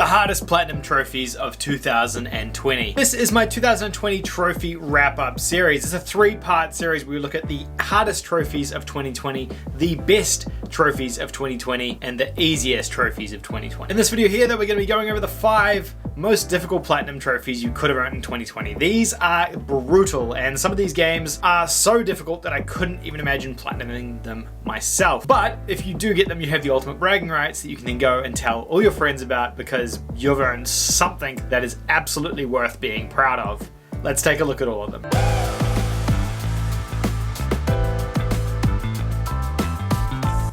hardest platinum trophies of 2020. This is my 2020 trophy wrap-up series. It's a three-part series where we look at the hardest trophies of 2020, the best trophies of 2020, and the easiest trophies of 2020. In this video here, that we're going to be going over the 5 most difficult platinum trophies you could have earned in 2020. These are brutal, and some of these games are so difficult that I couldn't even imagine platinuming them myself. But if you do get them, you have the ultimate bragging rights that you can then go and tell all your friends about, because you've earned something that is absolutely worth being proud of. Let's take a look at all of them.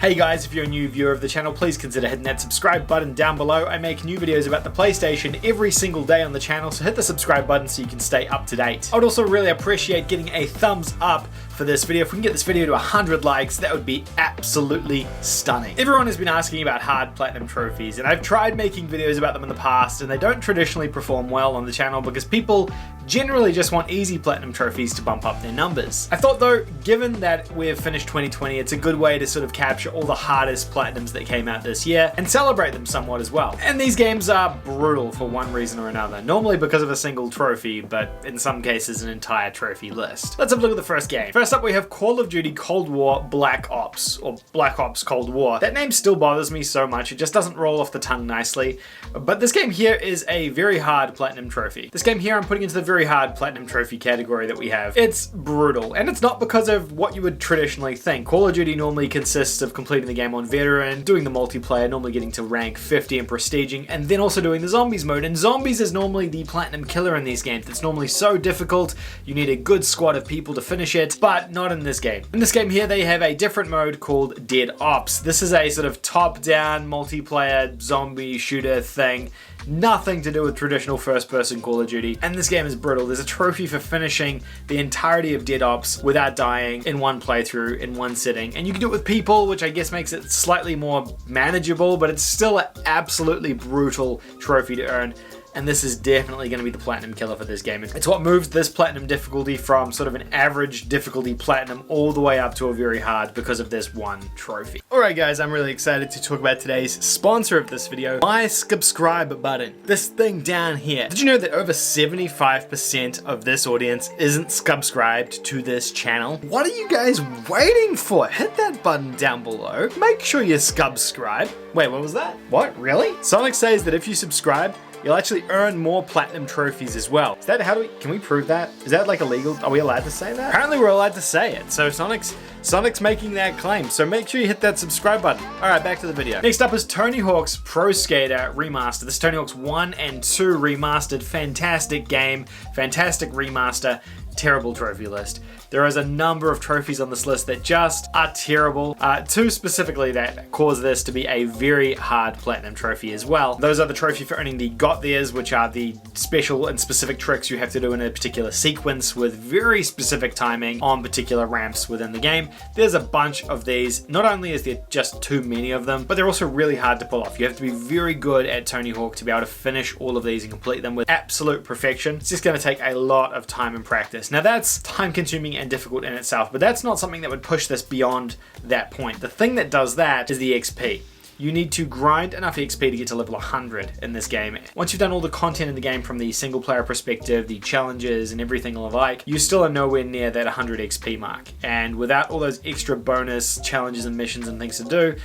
Hey guys, if you're a new viewer of the channel, please consider hitting that subscribe button down below. I make new videos about the PlayStation every single day on the channel, so hit the subscribe button so you can stay up to date. I would also really appreciate getting a thumbs up for this video. If we can get this video to 100 likes, that would be absolutely stunning. Everyone has been asking about hard platinum trophies, and I've tried making videos about them in the past, and they don't traditionally perform well on the channel because people generally just want easy platinum trophies to bump up their numbers. I thought though, given that we've finished 2020, it's a good way to sort of capture all the hardest platinums that came out this year and celebrate them somewhat as well. And these games are brutal for one reason or another, normally because of a single trophy, but in some cases an entire trophy list. Let's have a look at the first game. First up we have Call of Duty Cold War Black Ops, or Black Ops Cold War. That name still bothers me so much, it just doesn't roll off the tongue nicely. But this game here is a very hard platinum trophy. This game here I'm putting into the very hard platinum trophy category that we have. It's brutal, and it's not because of what you would traditionally think. Call of Duty normally consists of completing the game on veteran, doing the multiplayer, normally getting to rank 50 and prestiging, and then also doing the zombies mode. And zombies is normally the platinum killer in these games. It's normally so difficult, you need a good squad of people to finish it, but not in this game. In this game here, they have a different mode called Dead Ops. This is a sort of top-down multiplayer zombie shooter thing. Nothing to do with traditional first-person Call of Duty, and this game is brutal. There's a trophy for finishing the entirety of Dead Ops without dying in one playthrough, in one sitting, and you can do it with people, which I guess makes it slightly more manageable, but it's still an absolutely brutal trophy to earn. And this is definitely going to be the platinum killer for this game. It's what moves this platinum difficulty from sort of an average difficulty platinum all the way up to a very hard because of this one trophy. Alright guys, I'm really excited to talk about today's sponsor of this video, my subscribe button. This thing down here. Did you know that over 75% of this audience isn't subscribed to this channel? What are you guys waiting for? Hit that button down below. Make sure you subscribe. Wait, what was that? What? Really? Sonic says that if you subscribe, you'll actually earn more platinum trophies as well. Is that can we prove that? Is that like illegal? Are we allowed to say that? Apparently we're allowed to say it. So Sonic's making that claim. So make sure you hit that subscribe button. All right, back to the video. Next up is Tony Hawk's Pro Skater Remaster. This is Tony Hawk's 1 and 2 remastered. Fantastic game, fantastic remaster. Terrible trophy list. There is a number of trophies on this list that just are terrible. 2 specifically that cause this to be a very hard platinum trophy as well. Those are the trophy for earning the Got Theirs, which are the special and specific tricks you have to do in a particular sequence with very specific timing on particular ramps within the game. There's a bunch of these. Not only is there just too many of them, but they're also really hard to pull off. You have to be very good at Tony Hawk to be able to finish all of these and complete them with absolute perfection. It's just going to take a lot of time and practice. Now that's time consuming and difficult in itself, but that's not something that would push this beyond that point. The thing that does that is the XP. You need to grind enough XP to get to level 100 in this game. Once you've done all the content in the game from the single player perspective, the challenges and everything alike, you still are nowhere near that 100 XP mark. And without all those extra bonus challenges and missions and things to do,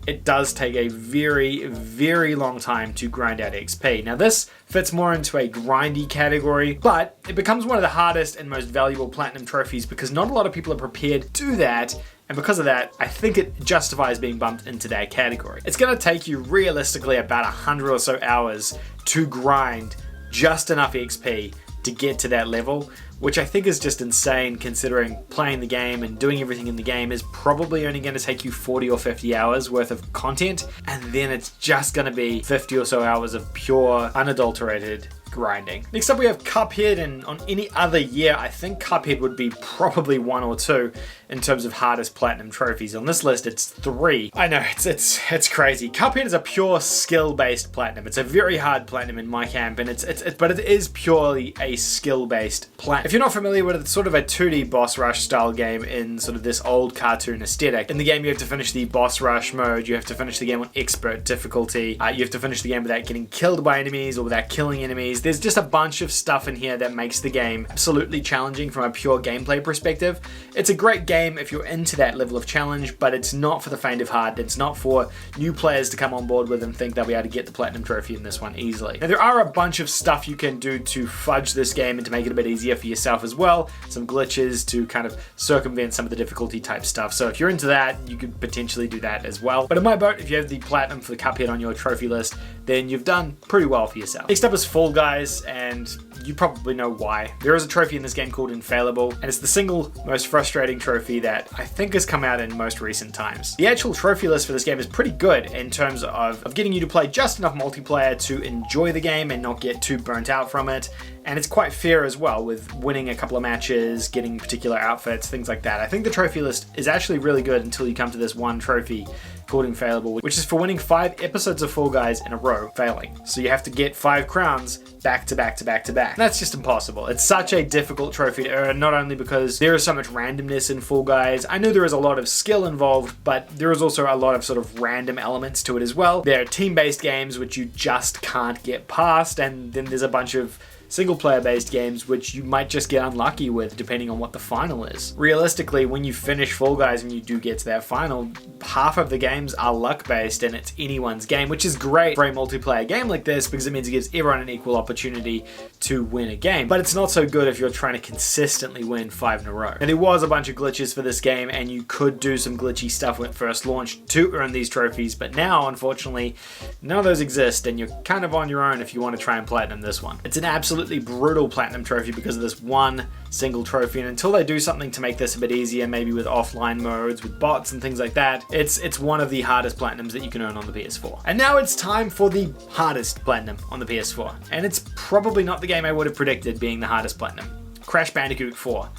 it does take a very, very long time to grind out XP. Now this fits more into a grindy category, but it becomes one of the hardest and most valuable platinum trophies because not a lot of people are prepared to do that. And because of that, I think it justifies being bumped into that category. It's going to take you realistically about 100 or so hours to grind just enough XP to get to that level, which I think is just insane considering playing the game and doing everything in the game is probably only going to take you 40 or 50 hours worth of content, and then it's just going to be 50 or so hours of pure, unadulterated grinding. Next up we have Cuphead, and on any other year I think Cuphead would be probably 1 or 2 in terms of hardest platinum trophies. On this list it's 3. I know, it's crazy. Cuphead is a pure skill-based platinum. It's a very hard platinum in my camp, and but it is purely a skill-based platinum. If you're not familiar with it, it's sort of a 2D boss rush style game in sort of this old cartoon aesthetic. In the game you have to finish the boss rush mode, you have to finish the game on expert difficulty, you have to finish the game without getting killed by enemies or without killing enemies. There's just a bunch of stuff in here that makes the game absolutely challenging from a pure gameplay perspective. It's a great game if you're into that level of challenge, but it's not for the faint of heart. It's not for new players to come on board with and think they'll be able to get the platinum trophy in this one easily. Now there are a bunch of stuff you can do to fudge this game and to make it a bit easier for yourself as well. Some glitches to kind of circumvent some of the difficulty type stuff. So if you're into that, you could potentially do that as well. But in my boat, if you have the platinum for the Cuphead on your trophy list, then you've done pretty well for yourself. Next up is Fall Guys, and you probably know why. There is a trophy in this game called Infallible, and it's the single most frustrating trophy that I think has come out in most recent times. The actual trophy list for this game is pretty good in terms of getting you to play just enough multiplayer to enjoy the game and not get too burnt out from it. And it's quite fair as well, with winning a couple of matches, getting particular outfits, things like that. I think the trophy list is actually really good until you come to this one trophy called Infallible, which is for winning 5 episodes of Fall Guys in a row, failing. So you have to get 5 crowns back to back to back to back. That's just impossible. It's such a difficult trophy to earn, not only because there is so much randomness in Fall Guys. I know there is a lot of skill involved, but there is also a lot of sort of random elements to it as well. There are team-based games which you just can't get past, and then there's a bunch of single player based games which you might just get unlucky with depending on what the final is. Realistically, when you finish Fall Guys and you do get to that final, half of the games are luck based and it's anyone's game, which is great for a multiplayer game like this because it means it gives everyone an equal opportunity to win a game. But it's not so good if you're trying to consistently win 5 in a row. And there was a bunch of glitches for this game, and you could do some glitchy stuff when it first launched to earn these trophies, but now unfortunately none of those exist, and you're kind of on your own if you want to try and platinum this one. It's an absolutely brutal platinum trophy because of this one single trophy, and until they do something to make this a bit easier, maybe with offline modes, with bots and things like that, it's one of the hardest platinums that you can earn on the PS4. And now it's time for the hardest platinum on the PS4, and it's probably not the game I would have predicted being the hardest platinum. Crash Bandicoot 4.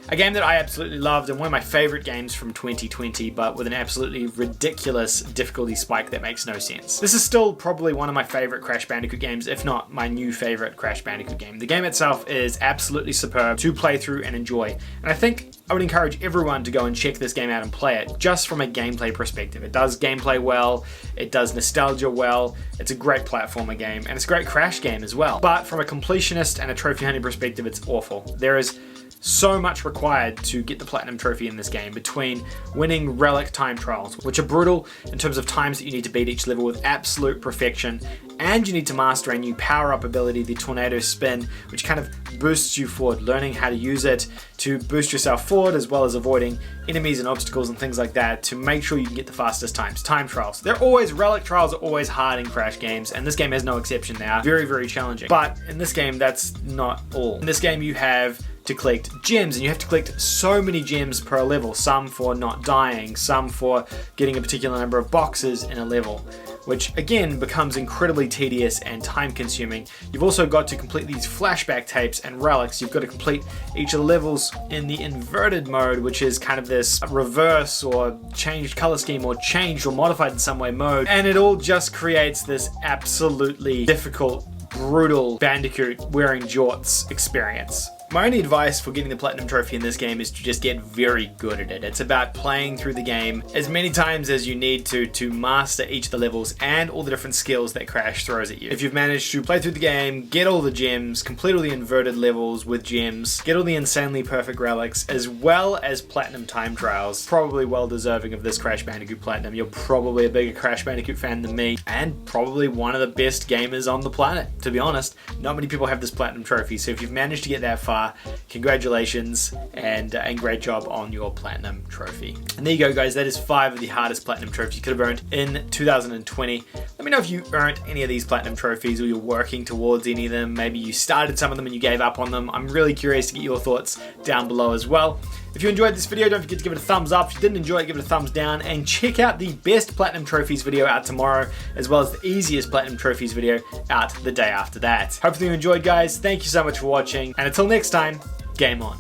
A game that I absolutely loved and one of my favorite games from 2020, but with an absolutely ridiculous difficulty spike that makes no sense. This is still probably one of my favorite Crash Bandicoot games, if not my new favorite Crash Bandicoot game. The game itself is absolutely superb to play through and enjoy, and I think I would encourage everyone to go and check this game out and play it just from a gameplay perspective. It does gameplay well, it does nostalgia well, it's a great platformer game, and it's a great Crash game as well. But from a completionist and a trophy hunting perspective, it's awful. There is so much required to get the platinum trophy in this game, between winning relic time trials, which are brutal in terms of times that you need to beat each level with absolute perfection, and you need to master a new power-up ability, the Tornado Spin, which kind of boosts you forward, learning how to use it to boost yourself forward, as well as avoiding enemies and obstacles and things like that to make sure you can get the fastest times. Time trials. Relic trials are always hard in Crash games, and this game has no exception. They are very, very challenging. But in this game, that's not all. In this game, you have to collect gems, and you have to collect so many gems per level, some for not dying, some for getting a particular number of boxes in a level, which again becomes incredibly tedious and time consuming. You've also got to complete these flashback tapes and relics. You've got to complete each of the levels in the inverted mode, which is kind of this reverse or changed color scheme or changed or modified in some way mode, and it all just creates this absolutely difficult, brutal Bandicoot wearing jorts experience. My only advice for getting the platinum trophy in this game is to just get very good at it. It's about playing through the game as many times as you need to master each of the levels and all the different skills that Crash throws at you. If you've managed to play through the game, get all the gems, complete all the inverted levels with gems, get all the insanely perfect relics, as well as platinum time trials, probably well deserving of this Crash Bandicoot Platinum. You're probably a bigger Crash Bandicoot fan than me, and probably one of the best gamers on the planet, to be honest. Not many people have this platinum trophy, so if you've managed to get that far, far. Congratulations, and great job on your Platinum Trophy. And there you go, guys. That is 5 of the hardest Platinum Trophies you could have earned in 2020. Let me know if you earned any of these Platinum Trophies or you're working towards any of them. Maybe you started some of them and you gave up on them. I'm really curious to get your thoughts down below as well. If you enjoyed this video, don't forget to give it a thumbs up. If you didn't enjoy it, give it a thumbs down. And check out the best Platinum Trophies video out tomorrow, as well as the easiest Platinum Trophies video out the day after that. Hopefully you enjoyed, guys. Thank you so much for watching. And until next time, game on.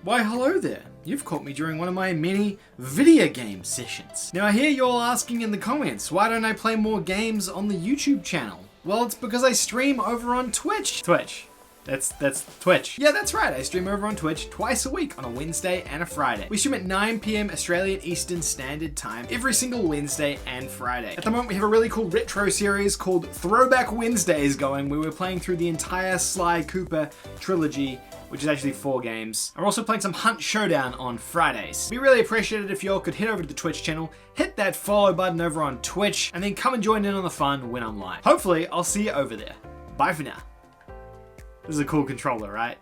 Why, hello there. You've caught me during one of my many video game sessions. Now I hear you're all asking in the comments, why don't I play more games on the YouTube channel? Well, it's because I stream over on Twitch. That's Twitch. Yeah, that's right. I stream over on Twitch twice a week on a Wednesday and a Friday. We stream at 9 PM Australian Eastern Standard Time every single Wednesday and Friday. At the moment, we have a really cool retro series called Throwback Wednesdays going, where we're playing through the entire Sly Cooper trilogy, which is actually 4 games. We're also playing some Hunt Showdown on Fridays. We really appreciate it if y'all could head over to the Twitch channel, hit that follow button over on Twitch, and then come and join in on the fun when I'm live. Hopefully, I'll see you over there. Bye for now. This is a cool controller, right?